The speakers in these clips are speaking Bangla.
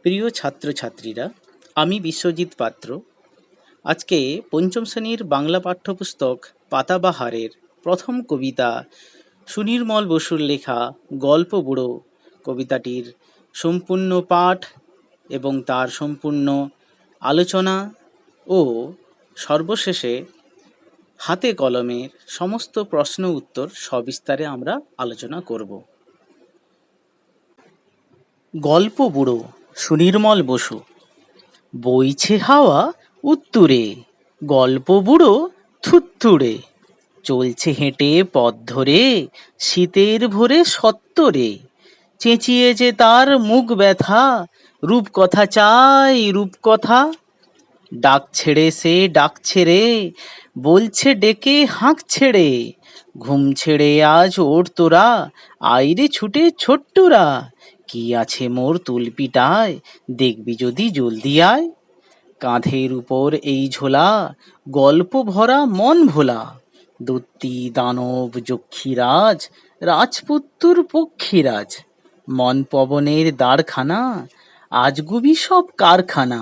প্রিয় ছাত্রছাত্রীরা, আমি বিশ্বজিৎ পাত্র। আজকে পঞ্চম শ্রেণীর বাংলা পাঠ্যপুস্তক পাতাবাহারের প্রথম কবিতা সুনির্মল বসুর লেখা গল্প বুড়ো কবিতাটির সম্পূর্ণ পাঠ এবং তার সম্পূর্ণ আলোচনা ও সর্বশেষে হাতে কলমের সমস্ত প্রশ্ন উত্তর সবিস্তারে আমরা আলোচনা করব। গল্প বুড়ো সুনির্মল বসু। বইছে হাওয়া উত্তুরে, গল্প বুড়ো থুত্তুরে, চলছে হেঁটে পথ ধরে, শীতের ভোরে সত্তরে, চেঁচিয়ে যে তার মুখ ব্যথা, রূপকথা চাই রূপকথা। ডাক ছেড়ে সে ডাক ছেড়ে, বলছে ডেকে হাঁক ছেড়ে, ঘুম ছেড়ে আজ ওঠ তোরা, আইরে ছুটে ছোট্টুরা, কি আছে মোর তুলপিটায়, দেখবি যদি জলদি আয়। কাঁধের উপর এই ঝোলা, গল্প ভরা মন ভোলা, দৈত্যী দানব যক্ষীরাজ, রাজপুত্তুর পক্ষীরাজ, মন পবনের দ্বারখানা, আজগুবি সব কারখানা,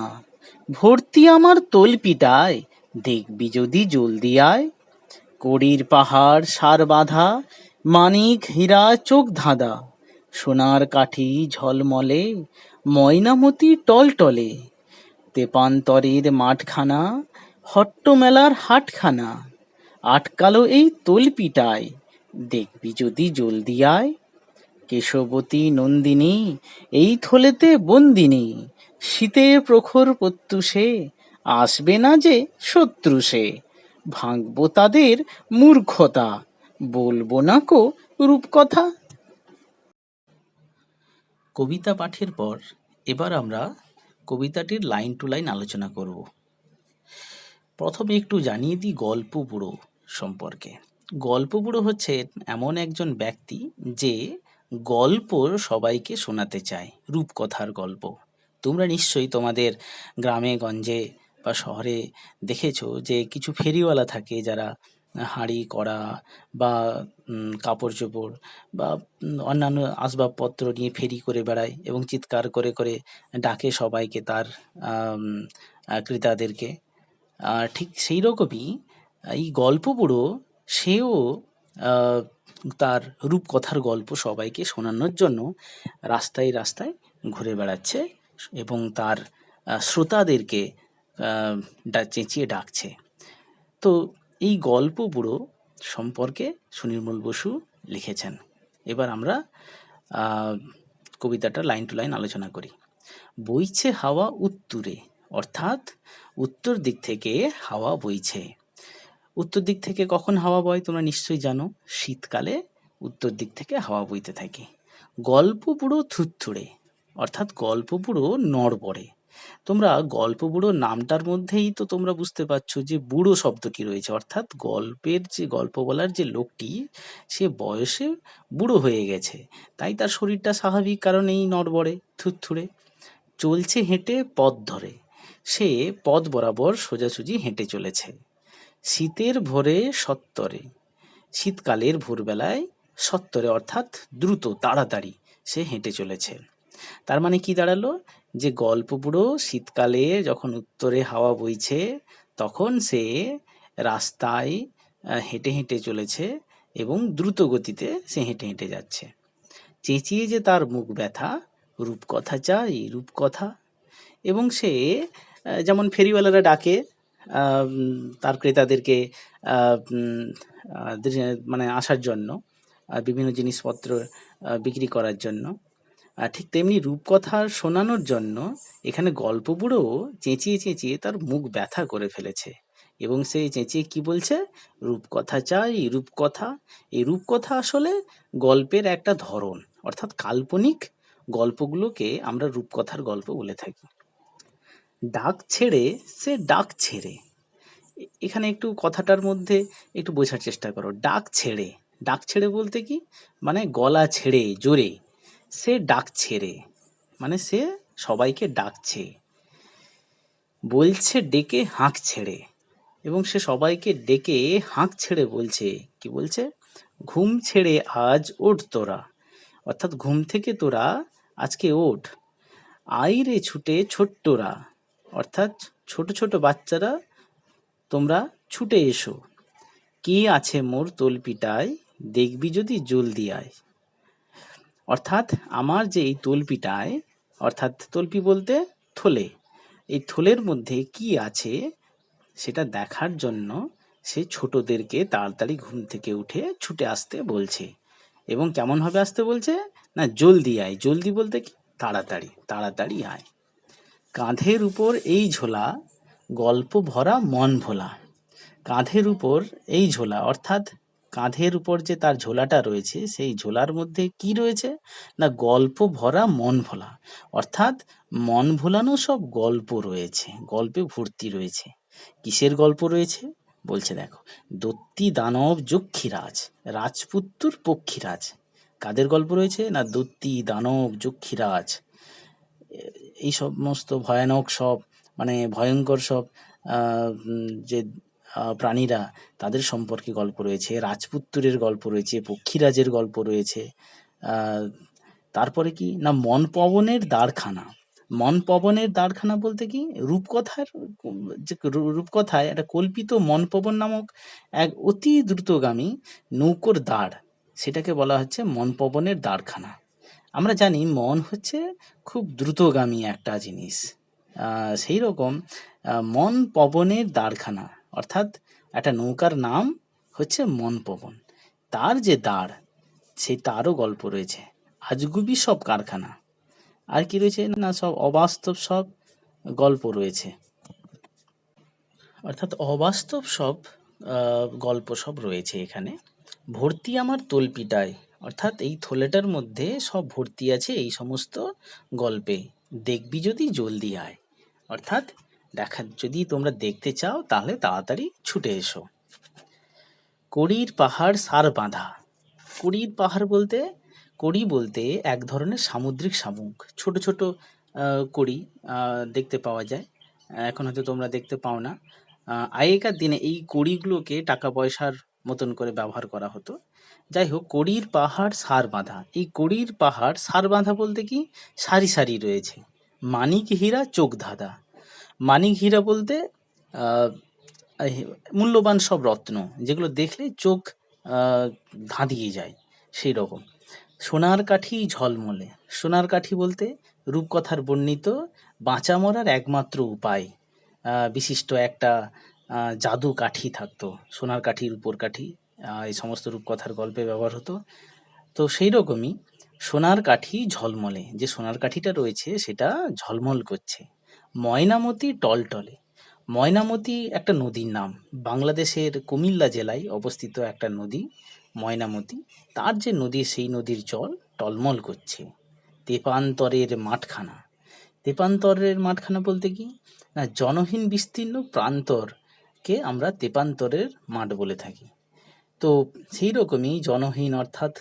ভর্তি আমার তলপিটায়, দেখবি যদি জলদি আয়। কড়ির পাহাড় সার বাঁধা, মানিক হীরা চোখ ধাঁধা, সোনার কাঠি ঝলমলে, ময়নামতি টলটলে, তেপান্তরের মাঠখানা, হট্টমেলার হাটখানা, আটকালো এই তলপিটায়, দেখবি যদি জলদি আয়। কেশবতী নন্দিনী এই থলেতে বন্দিনী, শীতে প্রখর প্রত্যুষে, আসবে না যে শত্রু সে, ভাঙবো তাদের মূর্খতা, বলবো না কো রূপকথা। কবিতা পাঠের পর এবার আমরা কবিতাটির লাইন টু লাইন আলোচনা করব। প্রথমে একটু জানিয়ে দিই গল্প বুড়ো সম্পর্কে। গল্প বুড়ো হচ্ছে এমন একজন ব্যক্তি যে গল্প সবাইকে শোনাতে চায়, রূপকথার গল্প। তোমরা নিশ্চয়ই তোমাদের গ্রামে গঞ্জে বা শহরে দেখেছো যে কিছু ফেরিওয়ালা থাকে যারা হাঁড়ি কড়া বা কাপড় চোপড় বা অন্যান্য আসবাবপত্র নিয়ে ফেরি করে বেড়ায় এবং চিৎকার করে করে ডাকে সবাইকে, তার ক্রেতাদেরকে। ঠিক সেই রকমই এই গল্প বুড়ো, সেও তার রূপকথার গল্প সবাইকে শোনানোর জন্য রাস্তায় রাস্তায় ঘুরে বেড়াচ্ছে এবং তার শ্রোতাদেরকে চেঁচিয়ে ডাকছে। তো এই গল্প বুড়ো সম্পর্কে সুনির্মল বসু লিখেছেন। এবার আমরা কবিতাটা লাইন টু লাইন আলোচনা করি। বইছে হাওয়া উত্তুরে, অর্থাৎ উত্তর দিক থেকে হাওয়া বইছে। উত্তর দিক থেকে কখন হাওয়া বয় তোমরা নিশ্চয়ই জানো, শীতকালে উত্তর দিক থেকে হাওয়া বইতে থাকে। গল্প বুড়ো থুত্থুড়ে, অর্থাৎ গল্প বুড়ো নড়বড়ে। তোমরা গল্প বুড়ো নামটার মধ্যেই তো তোমরা বুঝতে পারছো যে বুড়ো শব্দটি রয়েছে, অর্থাৎ গল্পের যে গল্প বলার যে লোকটি সে বয়সে বুড়ো হয়ে গেছে, তাই তার শরীরটা স্বাভাবিক কারণেই নড়বড়ে থুত্থুড়ে। চলছে হেঁটে পথ ধরে, সে পথ বরাবর সোজাসুজি হেঁটে চলেছে। শীতের ভোরে সত্তরে, শীতকালের ভোরবেলায় সত্তরে অর্থাৎ দ্রুত তাড়াতাড়ি সে হেঁটে চলেছে। তার মানে কি দাঁড়ালো, যে গল্প বুড়ো শীতকালে যখন উত্তরে হাওয়া বইছে তখন সে রাস্তায় হেঁটে হেঁটে চলেছে এবং দ্রুত গতিতে সে হেঁটে হেঁটে যাচ্ছে। চেঁচিয়ে যে তার মুখ ব্যথা, রূপকথা চাই রূপকথা। এবং সে যেমন ফেরিওয়ালারা ডাকে তার ক্রেতাদেরকে মানে আসার জন্য, বিভিন্ন জিনিসপত্র বিক্রি করার জন্য, ঠিক তেমনি রূপকথা শোনানোর জন্য এখানে গল্প বুড়ো চেঁচিয়ে চেঁচিয়ে তার মুখ ব্যথা করে ফেলেছে এবং সে চেঁচিয়ে কি বলছে, রূপকথা চাই রূপকথা। এই রূপকথা আসলে গল্পের একটা ধরন, অর্থাৎ কাল্পনিক গল্পগুলোকে আমরা রূপকথার গল্প বলে থাকি। ডাক ছেড়ে সে ডাক ছেড়ে, এখানে একটু কথাটার মধ্যে একটু বোঝার চেষ্টা করো। ডাক ছেড়ে, ডাক ছেড়ে বলতে কি, মানে গলা ছেড়ে জোরে সে ডাক ছেড়ে, মানে সে সবাইকে ডাকছে। বলছে ডেকে হাঁক ছেড়ে, এবং সে সবাইকে ডেকে হাঁক ছেড়ে বলছে, কি বলছে, ঘুম ছেড়ে আজ ওঠ তোরা, অর্থাৎ ঘুম থেকে তোরা আজকে ওঠ। আইরে ছুটে ছোট্টরা, অর্থাৎ ছোট ছোট বাচ্চারা তোমরা ছুটে এসো, কে আছে মোর তলপিটায়, দেখবি যদি জলদি আয়। অর্থাৎ আমার যে এই তলপিটায়, অর্থাৎ তলপি বলতে থলে, এই থলের মধ্যে কি আছে সেটা দেখার জন্য সে ছোটদেরকে তাড়াতাড়ি ঘুম থেকে উঠে ছুটে আসতে বলছে। এবং কেমনভাবে আসতে বলছে, না জলদি আয়, জলদি বলতে কি তাড়াতাড়ি, তাড়াতাড়ি আয়। কাঁধের উপর এই ঝোলা, গল্প ভরা মন ভোলা। কাঁধের উপর এই ঝোলা, অর্থাৎ কাঁধের উপর যে তার ঝোলাটা রয়েছে, সেই ঝোলার মধ্যে কি রয়েছে, না গল্প ভরা মন ভোলা, অর্থাৎ মন ভোলানো সব গল্প রয়েছে, গল্পে ভর্তি রয়েছে। কিসের গল্প রয়েছে বলছে দেখো, দৈত্যী দানব যক্ষীরাজ, রাজপুত্তুর পক্ষীরাজ। কাদের গল্প রয়েছে, না দৈত্যী দানব যক্ষীরাজ, এই সমস্ত ভয়ানক সব, মানে ভয়ঙ্কর সব যে প্রাণীরা, তাদের সম্পর্কে গল্প রয়েছে। রাজপুত্তরের গল্প রয়েছে, পক্ষীরাজের গল্প রয়েছে। তারপরে কি না মন পবনের দ্বারখানা। মন পবনের দ্বারখানা বলতে কি, রূপকথার যে রূপকথায় একটা কল্পিত মন পবন নামক এক অতি দ্রুতগামী নৌকোর দাঁড়, সেটাকে বলা হচ্ছে মন পবনের দ্বারখানা। আমরা জানি মন হচ্ছে খুব দ্রুতগামী একটা জিনিস, সেই রকম মন পবনের দ্বারখানা, অর্থাৎ একটা নৌকার নাম হচ্ছে মন পবন, তার যে দাঁড়, সেই তারও গল্প রয়েছে। আজগুবি সব কারখানা, আর কি রয়েছে না সব অবাস্তব সব গল্প রয়েছে, অর্থাৎ অবাস্তব সব গল্প সব রয়েছে এখানে। ভর্তি আমার তলপিটায়, অর্থাৎ এই থলেটার মধ্যে সব ভর্তি আছে এই সমস্ত গল্পে, দেখবি যদি জলদি আয়, অর্থাৎ যদি তোমরা দেখতে চাও তাহলে তাড়াতাড়ি ছুটে এসো। কড়ির পাহাড় সার বাঁধা। কড়ির পাহাড় বলতে, কড়ি বলতে এক ধরনের সামুদ্রিক শামুক, ছোট ছোট কড়ি দেখতে পাওয়া যায়, এখন হয়তো তোমরা দেখতে পাও না। আগেকার দিনে এই কড়িগুলোকে টাকা পয়সার মতন করে ব্যবহার করা হতো। যাই হোক, কড়ির পাহাড় সার বাঁধা, এই কড়ির পাহাড় সার বাঁধা বলতে কি সারি সারি রয়েছে। মানিক হীরা চোখ ধাঁধা। মানিক হীরা বলতে মূল্যবান সব রত্ন, যেগুলো দেখলে চোখ ধাঁধিয়ে যায়, সেই রকম। সোনার কাঠি ঝলমলে। সোনার কাঠি বলতে রূপকথার বর্ণিত বাঁচা মরার একমাত্র উপায় বিশিষ্ট একটা জাদু কাঠি থাকতো, সোনার কাঠি, রূপোর কাঠি, এই সমস্ত রূপকথার গল্পে ব্যবহার হতো। তো সেই রকমই সোনার কাঠি ঝলমলে, যে সোনার কাঠিটা রয়েছে সেটা ঝলমল করছে। ময়নামতি টলটলে। ময়নামতি একটা নদীর নাম, বাংলাদেশের কুমিল্লা জেলায় অবস্থিত একটা নদী ময়নামতি, তার যে নদী, সেই নদীর জল টলমল করছে। তেপান্তরের মাঠখানা। তেপান্তরের মাঠখানা বলতে কি না জনহীন বিস্তীর্ণ প্রান্তরকে আমরা তেপান্তরের মাঠ বলে থাকি। তো সেই রকমই জনহীন, অর্থাৎ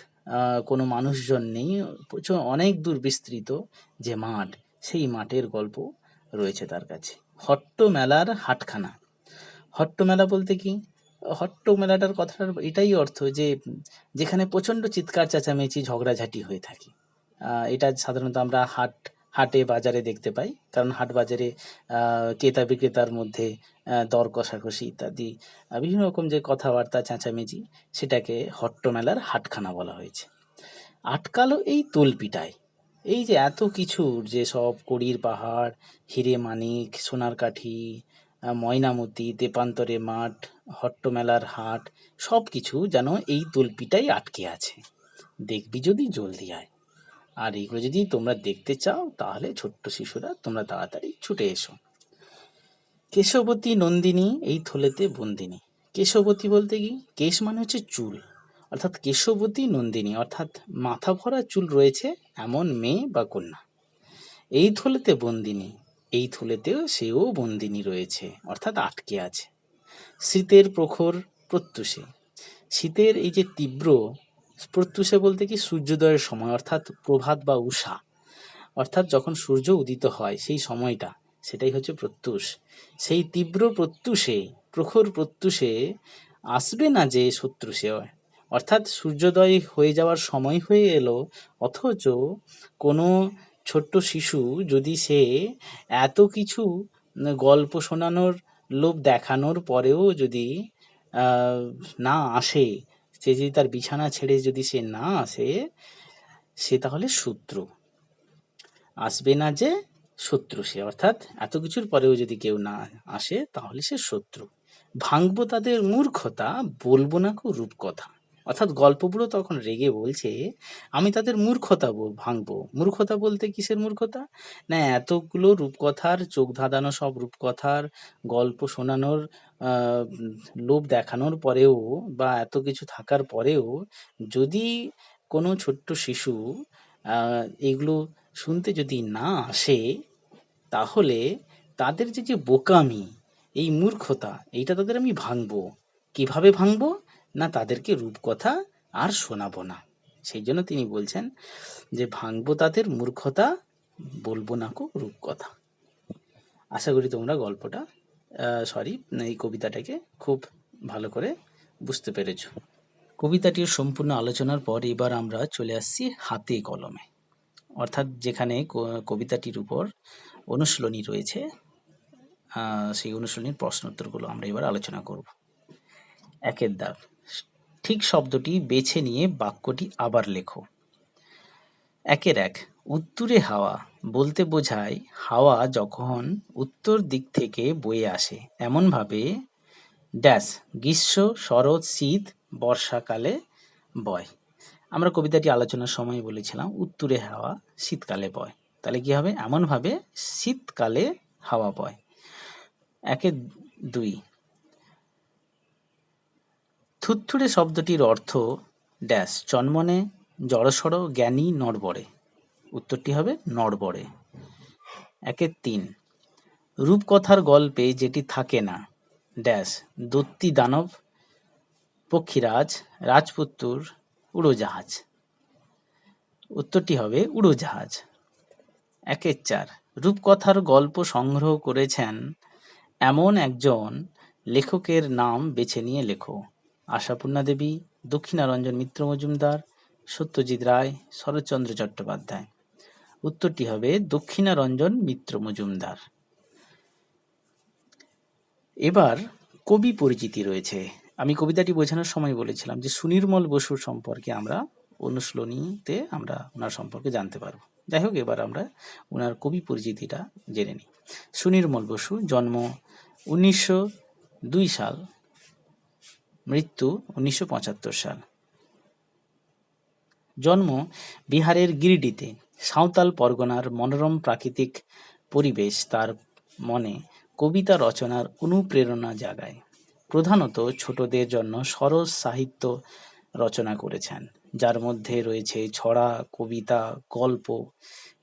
কোনো মানুষজন নেই, প্রচুর অনেক দূর বিস্তৃত যে মাঠ, সেই মাঠের গল্প রয়েছে তার কাছে। হট্ট মেলার হাটখানা। হট্ট মেলা বলতে কি, হট্ট মেলাটার কথাটার এটাই অর্থ যে যেখানে প্রচণ্ড চিৎকার চেঁচামেচি ঝগড়াঝাটি হয়ে থাকে। এটা সাধারণত আমরা হাটে বাজারে দেখতে পাই, কারণ হাট বাজারে ক্রেতা বিক্রেতার মধ্যে দর কষাকষি ইত্যাদি বিভিন্ন রকম যে কথাবার্তা চেঁচামেচি, সেটাকে হট্ট মেলার হাটখানা বলা হয়েছে। আটকালো এই তলপিটায়। এই যে এত কিছুর যে সব কড়ির পাহাড়, হিরে মানিক, সোনার কাঠি, ময়নামতি, তেপান্তরে মাঠ, হট্ট মেলার হাট, সব কিছু যেন এই তলপিটাই আটকে আছে, দেখবি যদি জলদি আয়। আর এইগুলো যদি তোমরা দেখতে চাও তাহলে ছোট্ট শিশুরা তোমরা তাড়াতাড়ি ছুটে এসো। কেশবতী নন্দিনী এই থলেতে বন্দিনী। কেশবতী বলতে কি, কেশ মানে হচ্ছে চুল, অর্থাৎ কেশবতী নন্দিনী, অর্থাৎ মাথা ভরা চুল রয়েছে এমন মেয়ে বা কন্যা। এই থলেতে বন্দিনী, এই থলেতেও সেও বন্দিনী রয়েছে, অর্থাৎ আটকে আছে। শীতের প্রখর প্রত্যুষে। শীতের এই যে তীব্র প্রত্যুষে বলতে কি সূর্যোদয়ের সময়, অর্থাৎ প্রভাত বা উষা, অর্থাৎ যখন সূর্য উদিত হয় সেই সময়টা, সেটাই হচ্ছে প্রত্যুষ। সেই তীব্র প্রত্যুষে, প্রখর প্রত্যুষে আসবে না যে শত্রু সে, অর্থাৎ সূর্যোদয় হয়ে যাওয়ার সময় হয়ে এলো, অথচ কোনো ছোট্ট শিশু যদি সে এত কিছু গল্প শোনানোর লোভ দেখানোর পরেও যদি আহ, না আসে, সে যদি তার বিছানা ছেড়ে যদি সে না আসে, সে তাহলে শত্রু। আসবে না যে শত্রু সে, অর্থাৎ এত কিছুর পরেও যদি কেউ না আসে তাহলে সে শত্রু। ভাঙবো তাদের মূর্খতা, বলবো না কো রূপকথা। অর্থাৎ গল্পগুলো তখন রেগে বলছে আমি তাদের মূর্খতা ভাঙবো। মূর্খতা বলতে কিসের মূর্খতা? না, এতগুলো রূপকথার, চোখ ধাঁধানো সব রূপকথার গল্প শোনানোর লোভ দেখানোর পরেও বা এত কিছু থাকার পরেও যদি কোনো ছোট্ট শিশু এগুলো শুনতে যদি না আসে, তাহলে তাদের যে বোকামি, এই মূর্খতা, এইটা তাদের আমি ভাঙবো। কিভাবে ভাঙবো? না, তাদেরকে রূপকথা আর শোনাবো না। সেই জন্য তিনি বলছেন যে ভাঙবো তাদের মূর্খতা, বলবো না কো রূপকথা। আশা করি তোমরা গল্পটা এই কবিতাটাকে খুব ভালো করে বুঝতে পেরেছো। কবিতাটির সম্পূর্ণ আলোচনার পর এবার আমরা চলে আসছি হাতে কলমে, অর্থাৎ যেখানে কবিতাটির উপর অনুশীলনী রয়েছে, সেই অনুশীলনীর প্রশ্নোত্তরগুলো আমরা এবার আলোচনা করব। একের দাগ, ঠিক শব্দটি বেছে নিয়ে বাক্যটি আবার লেখো। একের এক, উত্তুরে হাওয়া বলতে বোঝায় হাওয়া যখন উত্তর দিক থেকে বয়ে আসে, এমনভাবে ড্যাশ গ্রীষ্ম, শরৎ, শীত, বর্ষাকালে বয়। আমরা কবিতাটি আলোচনার সময় বলেছিলাম উত্তুরে হাওয়া শীতকালে বয়, তাহলে কি হবে? এমনভাবে শীতকালে হাওয়া বয়। একের দুই, থুত্থুড়ে শব্দটির অর্থ ড্যাশ চনমনে, জড়সড়, জ্ঞানী, নড়বড়ে। উত্তরটি হবে নড়বড়ে। একের তিন, রূপকথার গল্পে যেটি থাকে না ড্যাশ দৈত্যী, দানব, পক্ষীরাজ, রাজপুত্তুর, উড়োজাহাজ। উত্তরটি হবে উড়োজাহাজ। একের চার, রূপকথার গল্প সংগ্রহ করেছেন এমন একজন লেখকের নাম বেছে নিয়ে লেখো। আশাপূর্ণা দেবী, দক্ষিণারঞ্জন মিত্র মজুমদার, সত্যজিৎ রায়, শরৎচন্দ্র চট্টোপাধ্যায়। উত্তরটি হবে দক্ষিণারঞ্জন মিত্র মজুমদার। এবার কবি পরিচিতি রয়েছে। আমি কবিতাটি বোঝানোর সময় বলেছিলাম যে সুনির্মল বসুর সম্পর্কে আমরা অনুশীলনীতে আমরা ওনার সম্পর্কে জানতে পারবো। যাই হোক, এবার আমরা ওনার কবি পরিচিতিটা জেনে নিই। সুনির্মল বসু, জন্ম 1902 সাল, মৃত্যু 1975 সাল। জন্ম বিহারের গিরিডিতে। সাঁওতাল পরগনার মনোরম প্রাকৃতিক পরিবেশ তার মনে কবিতা রচনার অনুপ্রেরণা জাগায়। প্রধানত ছোটদের জন্য সরস সাহিত্য রচনা করেছেন, যার মধ্যে রয়েছে ছড়া, কবিতা, গল্প,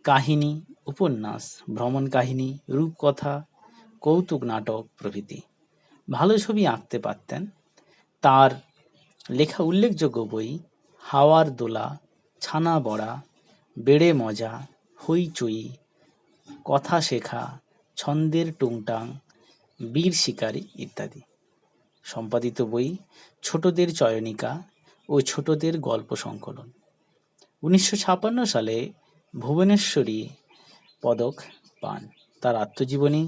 কাহিনী, উপন্যাস, ভ্রমণ কাহিনী, রূপকথা, কৌতুক নাটক প্রভৃতি। ভালো ছবি আঁকতে পারতেন। তার লেখা উল্লেখযোগ্য বই হাওয়ার দোলা, ছানা বড়া, বেড়ে মজা, হইচই, কথা শেখা, ছন্দের টুংটাং, বীর শিকারী ইত্যাদি। সম্পাদিত বই ছোটদের চয়নিকা ও ছোটদের গল্প সংকলন। 1956 সালে ভুবনেশ্বরী পদক পান। তার আত্মজীবনী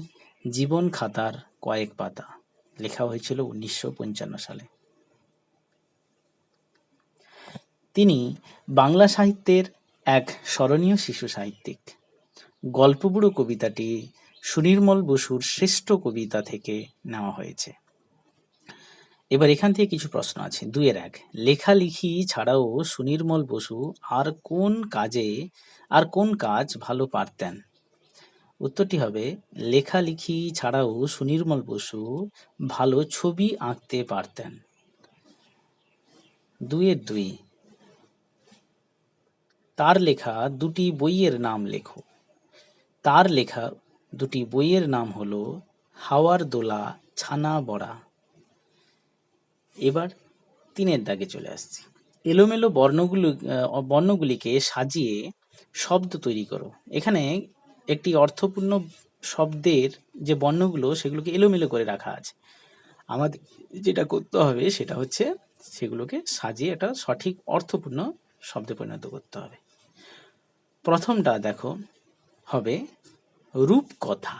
জীবন খাতার কয়েক পাতা লেখা হয়েছিল 1955 সালে। তিনি বাংলা সাহিত্যের এক স্মরণীয় শিশু সাহিত্যিক। গল্পবুড়ো কবিতাটি সুনির্মল বসুর শ্রেষ্ঠ কবিতা থেকে নেওয়া হয়েছে। এবার এখান থেকে কিছু প্রশ্ন আছে। 2-এর 1, লেখালেখি ছাড়াও সুনির্মল বসু আর কোন কাজ ভালো পারতেন? উত্তরটি হবে লেখালেখি ছাড়াও সুনির্মল বসু ভালো ছবি আঁকতে পারতেন। 2-এর 2, তার লেখা দুটি বইয়ের নাম লেখো। তার লেখা দুটি বইয়ের নাম হলো হাওয়ার দোলা, ছানা বড়া। এবার 3-এর দাগে চলে আসছি। এলোমেলো বর্ণগুলিকে সাজিয়ে শব্দ তৈরি করো। এখানে একটি অর্থপূর্ণ শব্দের যে বর্ণগুলো সেগুলোকে এলোমেলো করে রাখা আছে। আমাদের যেটা করতে হবে সেটা হচ্ছে সেগুলোকে সাজিয়ে একটা সঠিক অর্থপূর্ণ শব্দে পরিণত করতে হবে। প্রথমটা দেখো, হবে রূপকথা,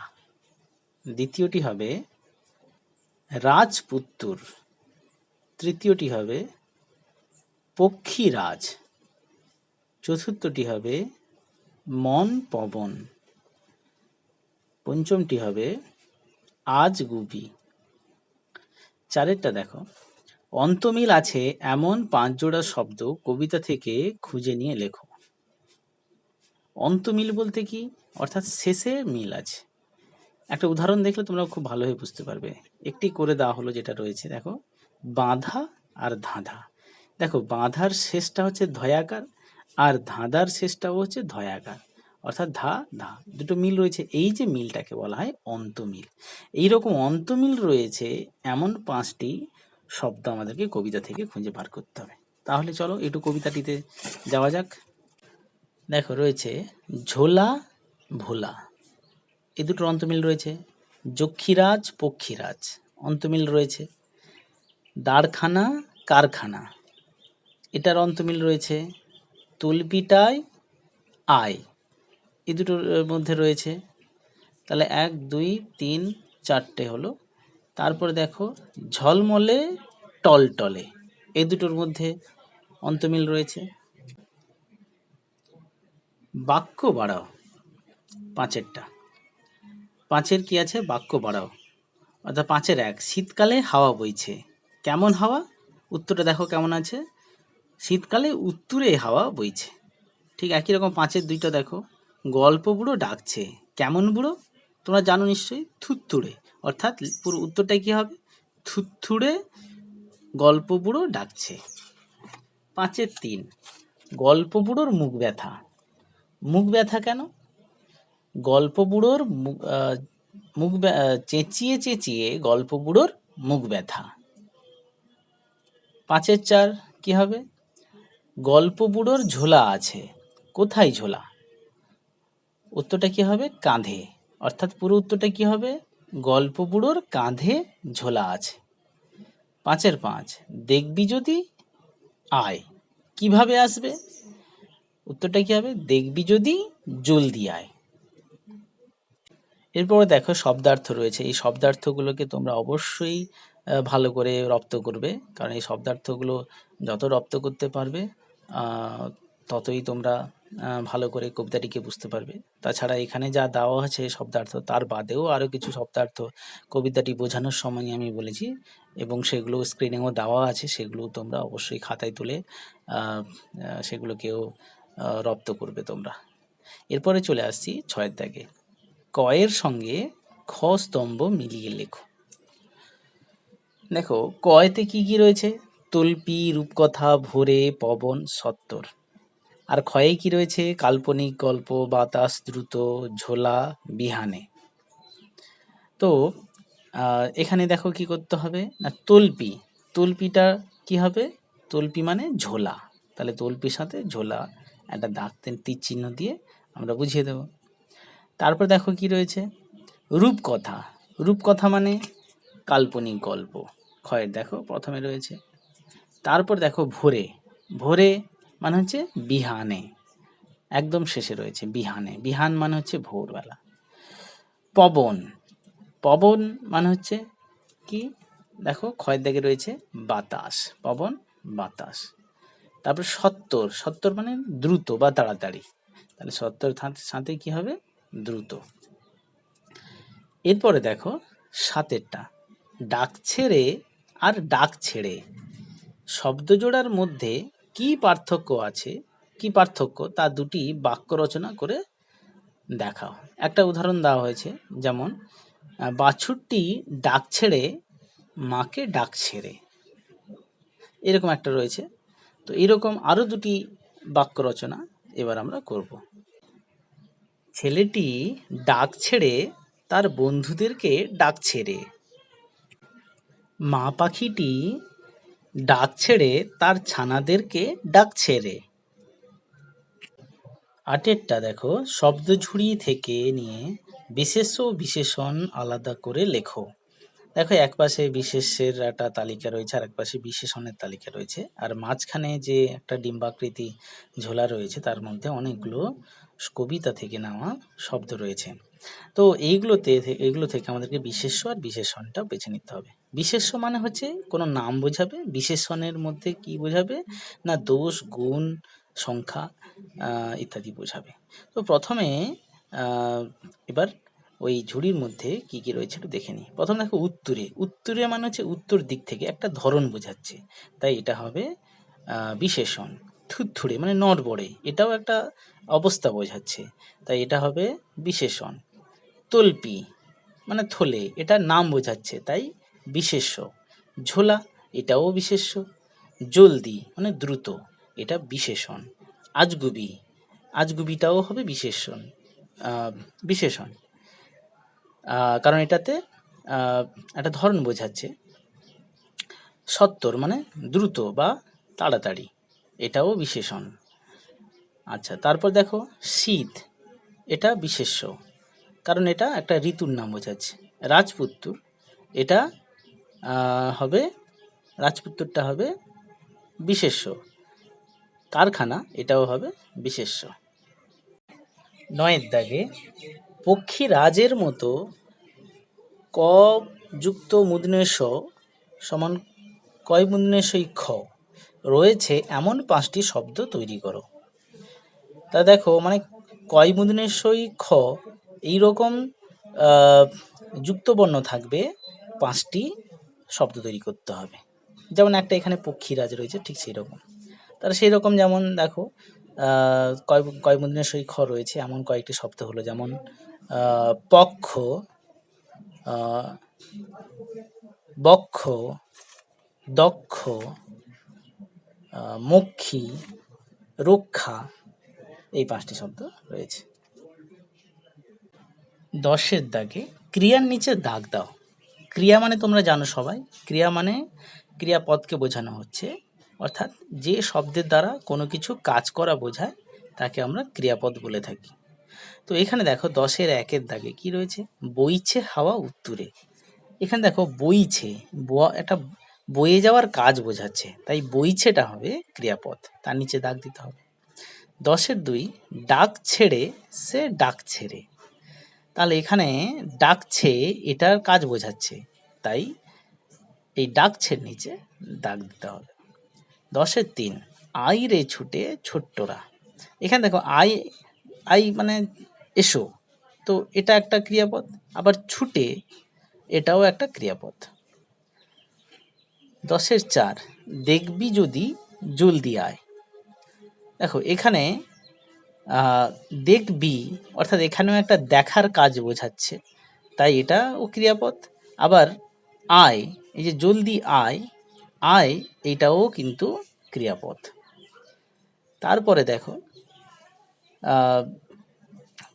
দ্বিতীয়টি হবে রাজপুত্তুর, তৃতীয়টি হবে পক্ষীরাজ, চতুর্থটি হবে মন পবন, পঞ্চমটি হবে আজগুবি। চারেরটা দেখো, অন্তমিল আছে এমন 5 জোড়া শব্দ কবিতা থেকে খুঁজে নিয়ে লেখো। অন্তমিল বলতে কি, অর্থাৎ শেষে মিল আছে। একটা উদাহরণ দেখলে তোমরা খুব ভালোভাবে বুঝতে পারবে। একটি করে দেওয়া হলো, যেটা রয়েছে দেখো, বাঁধা আর ধাঁধা। দেখো, বাঁধার শেষটা হচ্ছে ধয়াকার আর ধাঁধার শেষটাও হচ্ছে ধয়াকার, অর্থাৎ ধা ধা, দুটো মিল রয়েছে। এই যে মিলটাকে বলা হয় অন্তমিল। এইরকম অন্তমিল রয়েছে এমন 5টি শব্দ আমাদেরকে কবিতা থেকে খুঁজে বার করতে হবে। তাহলে চলো একটু কবিতাটিতে যাওয়া যাক। দেখো, রয়েছে ঝোলা ভোলা, এই দুটোর অন্তমিল রয়েছে। যক্ষীরাজ পক্ষীরাজ, অন্তমিল রয়েছে। দাঁড়খানা কারখানা, এটার অন্তমিল রয়েছে। তলপিটায় আয়, এই দুটোর মধ্যে রয়েছে। তাহলে 1 2 3 4টে হলো। তারপরে দেখো ঝলমলে টলটলে, এই দুটোর মধ্যে অন্তমিল রয়েছে। বাক্য বাড়াও, 5এরটা, 5এর কি আছে, বাক্য বাড়াও, অর্থাৎ 5-এর 1, শীতকালে হাওয়া বইছে। কেমন হাওয়া, উত্তরটা দেখো কেমন আছে, শীতকালে উত্তুরে হাওয়া বইছে। ঠিক একই রকম 5-এর 2টা দেখো, গল্প বুড়ো ডাকছে। কেমন বুড়ো, তোমরা জানো নিশ্চয়ই, থুত্তুড়ে, অর্থাৎ পুরো উত্তরটাই কি হবে, থুত্তুড়ে গল্প বুড়ো ডাকছে। 5-এর 3, গল্প বুড়োর মুখ ব্যথা। মুখ ব্যথা কেন, গল্প বুড়োর মুখ চেঁচিয়ে চেঁচিয়ে গল্প বুড়োর মুখ ব্যথা। 5-এর 4 কি হবে, গল্প বুড়োর ঝোলা আছে। কোথায় ঝোলা, উত্তরটা কি হবে, কাঁধে, অর্থাৎ পুরো উত্তরটা কি হবে, গল্প বুড়োর কাঁধে ঝোলা আছে। 5-এর 5, দেখবি যদি আয়। কিভাবে আসবে, উত্তরটা কি হবে, দেখবি যদি জলদি আয়। এরপরে দেখো শব্দার্থ রয়েছে। এই শব্দার্থগুলোকে তোমরা অবশ্যই ভালো করে রপ্ত করবে, কারণ এই শব্দার্থগুলো যত রপ্ত করতে পারবে ততই তোমরা ভালো করে কবিতাটিকে বুঝতে পারবে। তাছাড়া এখানে যা দেওয়া আছে শব্দার্থ, তার বাদেও আরও কিছু শব্দার্থ কবিতাটি বোঝানোর সময় আমি বলেছি, এবং সেগুলো স্ক্রিনেও দেওয়া আছে, সেগুলো তোমরা অবশ্যই খাতায় তুলে সেগুলোকেও রপ্ত করবে তোমরা। এরপরে চলে আসছি 6-এর দাগে, কয়ের সঙ্গে খ স্তম্ভ মিলিয়ে লেখো। দেখো, কয়তে কি কি রয়েছে, তল্পি, রূপকথা, ভোরে, পবন, সত্তর। আর ক্ষয়ে কি রয়েছে, কাল্পনিক গল্প, বাতাস, দ্রুত, ঝোলা, বিহানে। তো এখানে দেখো কি করতে হবে না, তল্পি, তল্পিটা কি হবে, তল্পি মানে ঝোলা, তাহলে তল্পির সাথে ঝোলা একটা দাগ তীর চিহ্ন দিয়ে আমরা বুঝিয়ে দেব। তারপর দেখো কি রয়েছে, রূপকথা, রূপকথা মানে কাল্পনিক গল্প, ক্ষয়ের দেখো প্রথমে রয়েছে। তারপর দেখো ভোরে, ভোরে মানে হচ্ছে বিহানে, একদম শেষে রয়েছে বিহানে, বিহান মানে হচ্ছে ভোরবেলা। পবন, পবন মানে হচ্ছে কি, দেখো ক্ষয়ের দাগে রয়েছে বাতাস, পবন বাতাস। তারপর সত্তর, সত্তর মানে দ্রুত বা তাড়াতাড়ি, তাহলে সত্তর সাথে কি হবে, দ্রুত। এরপরে দেখো 7-এরটা, ডাক ছেড়ে আর ডাক ছেড়ে, শব্দ জোড়ার মধ্যে কি পার্থক্য আছে, কি পার্থক্য তা দুটি বাক্য রচনা করে দেখাও। একটা উদাহরণ দেওয়া হয়েছে, যেমন বাছুরটি ডাক ছেড়ে মাকে ডাক ছেড়ে, এরকম একটা রয়েছে। তো এরকম আরো দুটি বাক্য রচনা এবার আমরা করব। ছেলেটি ডাক ছেড়ে তার বন্ধুদেরকে ডাক ছেড়ে, মা পাখিটি ডাক ছেড়ে তার ছানাদেরকে ডাক ছেড়ে। 8-এরটা দেখো, শব্দ ঝুড়ি থেকে নিয়ে বিশেষ্য ও বিশেষণ আলাদা করে লেখো। দেখো, এক পাশে বিশেষ্যের একটা তালিকা রয়েছে আর এক পাশে বিশেষণের তালিকা রয়েছে, আর মাঝখানে যে একটা ডিম্বাকৃতি ঝোলা রয়েছে তার মধ্যে অনেকগুলো কবিতা থেকে নেওয়া শব্দ রয়েছে। তো এইগুলো থেকে আমাদেরকে বিশেষ্য আর বিশেষণটা বেছে নিতে হবে। বিশেষ্য মানে হচ্ছে কোনো নাম বোঝাবে, বিশেষণের মধ্যে কি বোঝাবে না দোষ, গুণ, সংখ্যা ইত্যাদি বোঝাবে। তো প্রথমে এবার ওই ঝুড়ির মধ্যে কি কি রয়েছে একটু দেখে নিই। প্রথম দেখো উত্তরে, উত্তরে মানে হচ্ছে উত্তর দিক থেকে একটা ধরন বোঝাচ্ছে, তাই এটা হবে বিশেষণ। থুরথুরে মানে নড়বড়ে, এটাও একটা অবস্থা বোঝাচ্ছে, তাই এটা হবে বিশেষণ। তল্পি মানে থলে, এটা নাম বোঝাচ্ছে, তাই বিশেষ্য। ঝোলা, এটাও বিশেষ্য। জলদি মানে দ্রুত, এটা বিশেষণ। আজগুবি, আজগুবিটাও হবে বিশেষণ, বিশেষণ, কারণ এটাতে একটা ধরন বোঝাচ্ছে। সত্বর মানে দ্রুত বা তাড়াতাড়ি, এটাও বিশেষণ। আচ্ছা, তারপর দেখো শীত, এটা বিশেষ্য, কারণ এটা একটা ঋতুর নাম বোঝাচ্ছে। রাজপুত্র, এটা হবে, রাজপুত্রটা হবে বিশেষ্য। কারখানা, এটাও হবে বিশেষ্য। 9 দাগে পক্ষীরাজের মতো ক যুক্ত মূর্ধন্য ষ সমান কয় মূর্ধন্য ষই খ রয়েছে এমন 5টি শব্দ তৈরি করো। তা দেখো মানে কয় মূর্ধন্য ষই খ এইরকম যুক্তবর্ণ থাকবে 5টি শব্দ তৈরি করতে হবে। যেমন একটা এখানে পক্ষীরাজ রয়েছে, ঠিক সেই রকম। তাহলে সেই রকম যেমন দেখো কয় মূর্ধন্য ষই খ রয়েছে এমন কয়েকটি শব্দ হলো, যেমন পক্ষ, বক্ষ, দক্ষ, মক্ষী, রক্ষা, এই 5টি শব্দ রয়েছে। 10 দাগে ক্রিয়ার নিচে দাগ দাও। ক্রিয়া মানে তোমরা জানো সবাই, ক্রিয়া মানে ক্রিয়াপদকে বোঝানো হচ্ছে, অর্থাৎ যে শব্দের দ্বারা কোনো কিছু কাজ করা বোঝায় তাকে আমরা ক্রিয়াপদ বলে থাকি। তো এখানে দেখো 10 দাগে কি রয়েছে, বইছে হাওয়া উত্তুরে। এখানে দেখো বইছে, একটা বয়ে যাওয়ার কাজ বোঝাচ্ছে, তাই বইছেটা হবে ক্রিয়াপদ, তার নিচে দাগ দিতে হবে। 10-2 ডাক ছেড়ে সে ডাক ছেড়ে, তাহলে এখানে ডাকছে এটার কাজ বোঝাচ্ছে, তাই এই ডাকছের নিচে দাগ দিতে হবে। 10-3 আই রে ছুটে ছোট্টরা। এখানে দেখো আই, আই মানে এসো, তো এটা একটা ক্রিয়াপদ, আবার ছুটে এটাও একটা ক্রিয়াপদ। 10-4 দেখবি যদি জলদি আয়। দেখো এখানে দেখবি অর্থাৎ এখানেও একটা দেখার কাজ বোঝাচ্ছে, তাই এটাও ক্রিয়াপদ। আবার আয়, এই যে জলদি আয়, আয় এইটাও কিন্তু ক্রিয়াপদ। তারপরে দেখো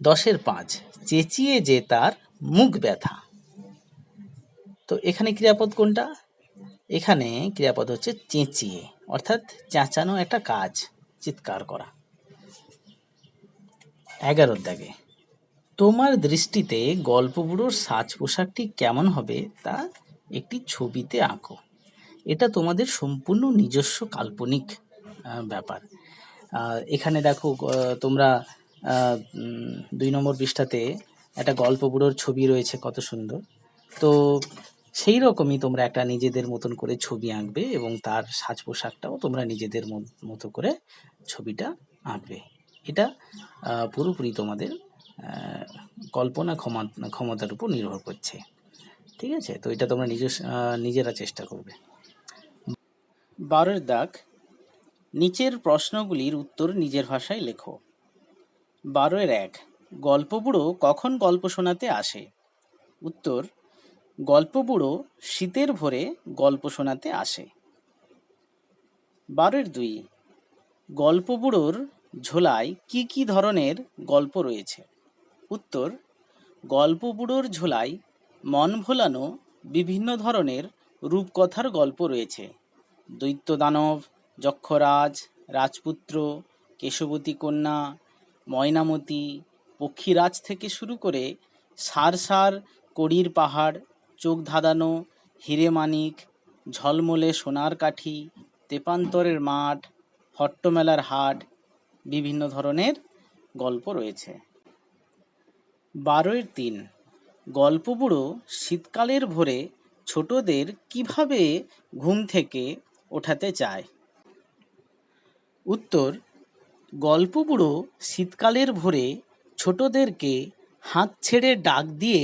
10-5 চেঁচিয়ে যে তার মুখ ব্যথা। তো এখানে ক্রিয়াপদ কোনটা, এখানে ক্রিয়াপদ হচ্ছে চেঁচিয়ে, অর্থাৎ চেঁচানো একটা কাজ, চিৎকার করা। 11 দাগে তোমার দৃষ্টিতে গল্প বুড়োর সাজ পোশাকটি কেমন হবে তা একটি ছবিতে আঁকো। এটা তোমাদের সম্পূর্ণ নিজস্ব কাল্পনিক ব্যাপার। এখানে দেখো তোমরা 2 নম্বর পৃষ্ঠাতে একটা গল্প বুড়োর ছবি রয়েছে, কত সুন্দর। তো সেই রকমই তোমরা একটা নিজেদের মতন করে ছবি আঁকবে এবং তার সাজ পোশাকটাও তোমরা নিজেদের মতো করে ছবিটা আঁকবে। এটা পুরোপুরি তোমাদের কল্পনা ক্ষমতার উপর নির্ভর করছে, ঠিক আছে? তো এটা তোমরা নিজেরা চেষ্টা করবে। 12 দাগ নিচের প্রশ্নগুলির উত্তর নিজের ভাষায় লেখো। 12-1 গল্প বুড়ো কখন গল্প শোনাতে আসে? উত্তর, গল্প বুড়ো শীতের ভোরে গল্প শোনাতে আসে। 12-2 গল্প বুড়োর ঝোলায় কি কি ধরনের গল্প রয়েছে? উত্তর, গল্প বুড়োর ঝোলায় মন ভোলানো বিভিন্ন ধরনের রূপকথার গল্প রয়েছে। দৈত্য দানব, যক্ষরাজ, রাজপুত্র, কেশবতী কন্যা, ময়নামতি, পক্ষীরাজ থেকে শুরু করে সারসার, কড়ির পাহাড়, চোখ ধাঁধানো, হিরে মানিক, ঝলমলে সোনার কাঠি, তেপান্তরের মাঠ, হট্টমেলার হাট, বিভিন্ন ধরনের গল্প রয়েছে। 12-3 গল্প বুড়ো শীতকালের ভোরে ছোটদের কিভাবে ঘুম থেকে ওঠাতে চায়? উত্তর: গল্প বুড়ো শীতকালের ভোরে ছোটদেরকে হাঁক ছেড়ে ডাক দিয়ে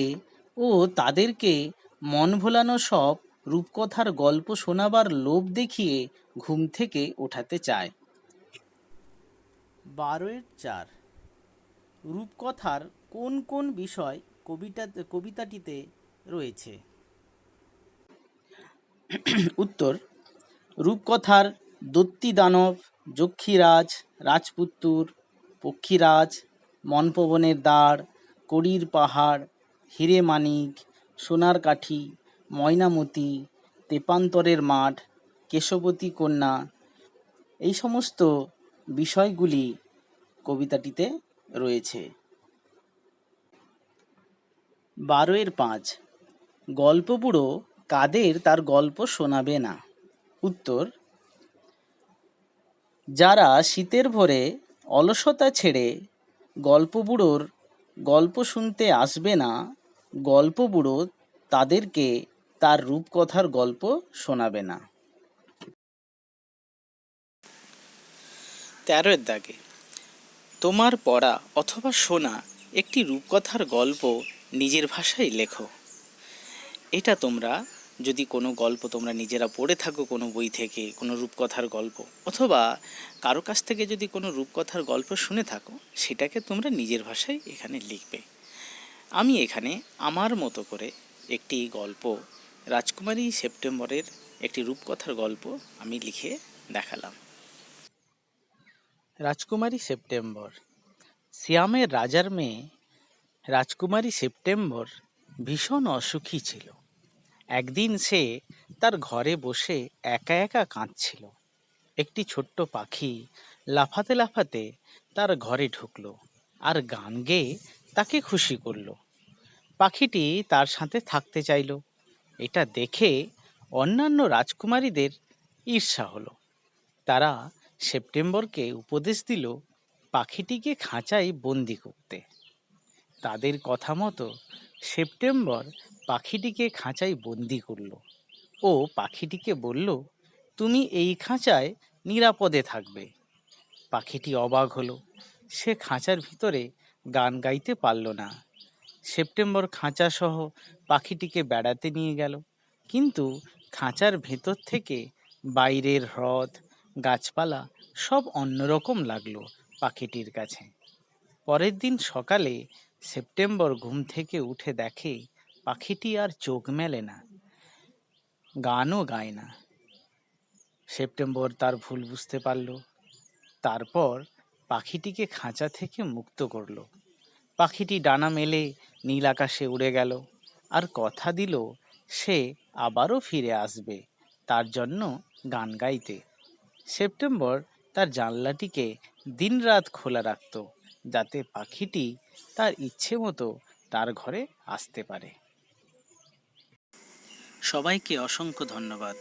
ও তাদেরকে মন ভোলানো সব রূপকথার গল্প শোনাবার লোভ দেখিয়ে ঘুম থেকে ওঠাতে চায়। 12-4 রূপকথার কোন কোন বিষয় কবিতাটিতে রয়েছে? উত্তর: রূপকথার দৈত্যী দানব, যক্ষীরাজ, রাজপুত্তুর, পক্ষীরাজ, মনপবনের দ্বার, কড়ির পাহাড়, হিরে মানিক, সোনার কাঠি, ময়নামতি, তেপান্তরের মাঠ, কেশবতী কন্যা, এই সমস্ত বিষয়গুলি কবিতাটিতে রয়েছে। 12-5 গল্প বুড়ো কাদের তার গল্প শোনাবে না? উত্তর: যারা শীতের ভোরে অলসতা ছেড়ে গল্প বুড়োর গল্প শুনতে আসবে না, গল্প বুড়ো তাদেরকে তার রূপকথার গল্প শোনাবে না। 13-এর দাগে তোমার পড়া অথবা শোনা একটি রূপকথার গল্প নিজের ভাষায় লেখো। এটা তোমরা যদি কোনো গল্প তোমরা নিজেরা পড়ে থাকো কোনো বই থেকে, কোনো রূপকথার গল্প, অথবা কারো কাছ থেকে যদি কোনো রূপকথার গল্প শুনে থাকো, সেটাকে তোমরা নিজের ভাষায় এখানে লিখবে। আমি এখানে আমার মতো করে একটি গল্প, রাজকুমারী সেপ্টেম্বরের একটি রূপকথার গল্প আমি লিখে দেখালাম। রাজকুমারী সেপ্টেম্বর। সিয়ামের রাজার মেয়ে রাজকুমারী সেপ্টেম্বর ভীষণ অসুখী ছিল। একদিন সে তার ঘরে বসে একা একা কাঁদছিল। একটি ছোট্ট পাখি লাফাতে লাফাতে তার ঘরে ঢুকলো আর গান গেয়ে তাকে খুশি করলো। পাখিটি তার সাথে থাকতে চাইল। এটা দেখে অন্যান্য রাজকুমারীদের ঈর্ষা হলো। তারা সেপ্টেম্বরকে উপদেশ দিল পাখিটিকে খাঁচায় বন্দি করতে। তাদের কথা মতো সেপ্টেম্বর পাখিটিকে খাঁচায় বন্দি করল ও পাখিটিকে বলল, তুমি এই খাঁচায় নিরাপদে থাকবে। পাখিটি অবাক হলো। সে খাঁচার ভিতরে গান গাইতে পারল না। সেপ্টেম্বর খাঁচা সহ পাখিটিকে বেড়াতে নিয়ে গেল, কিন্তু খাঁচার ভেতর থেকে বাইরের হ্রদ, গাছপালা সব অন্যরকম লাগলো পাখিটির কাছে। পরের দিন সকালে সেপ্টেম্বর ঘুম থেকে উঠে দেখে পাখিটি আর চোখ মেলে না, গানও গায় না। সেপ্টেম্বর তার ভুল বুঝতে পারল। তারপর পাখিটিকে খাঁচা থেকে মুক্ত করলো। পাখিটি ডানা মেলে নীল আকাশে উড়ে গেল আর কথা দিল সে আবারও ফিরে আসবে তার জন্য গান গাইতে। সেপ্টেম্বর তার জানলাটিকে দিনরাত খোলা রাখত, যাতে পাখিটি তার ইচ্ছে মতো তার ঘরে আসতে পারে। সবাইকে অসংখ্য ধন্যবাদ।